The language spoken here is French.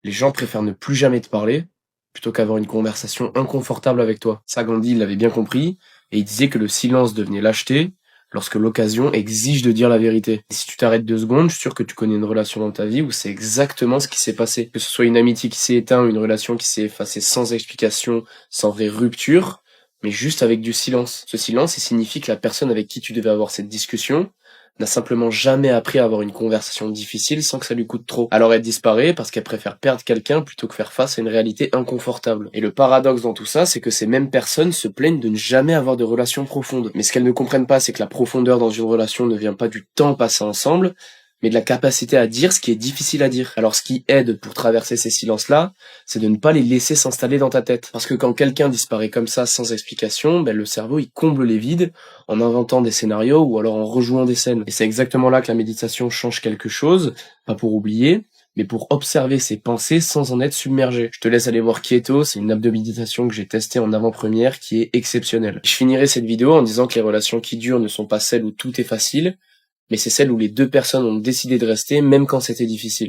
Les gens préfèrent ne plus jamais te parler plutôt qu'avoir une conversation inconfortable avec toi. Ça, Gandhi, il l'avait bien compris, et il disait que le silence devenait lâcheté lorsque l'occasion exige de dire la vérité. Et si tu t'arrêtes 2 secondes, je suis sûr que tu connais une relation dans ta vie où c'est exactement ce qui s'est passé. Que ce soit une amitié qui s'est éteinte, une relation qui s'est effacée sans explication, sans vraie rupture, mais juste avec du silence. Ce silence, il signifie que la personne avec qui tu devais avoir cette discussion n'a simplement jamais appris à avoir une conversation difficile sans que ça lui coûte trop. Alors elle disparaît parce qu'elle préfère perdre quelqu'un plutôt que faire face à une réalité inconfortable. Et le paradoxe dans tout ça, c'est que ces mêmes personnes se plaignent de ne jamais avoir de relation profonde. Mais ce qu'elles ne comprennent pas, c'est que la profondeur dans une relation ne vient pas du temps passé ensemble, mais de la capacité à dire ce qui est difficile à dire. Alors ce qui aide pour traverser ces silences-là, c'est de ne pas les laisser s'installer dans ta tête. Parce que quand quelqu'un disparaît comme ça sans explication, le cerveau il comble les vides en inventant des scénarios ou alors en rejouant des scènes. Et c'est exactement là que la méditation change quelque chose, pas pour oublier, mais pour observer ses pensées sans en être submergé. Je te laisse aller voir Quieto, c'est une app de méditation que j'ai testée en avant-première qui est exceptionnelle. Je finirai cette vidéo en disant que les relations qui durent ne sont pas celles où tout est facile, mais c'est celles où les 2 personnes ont décidé de rester même quand c'était difficile.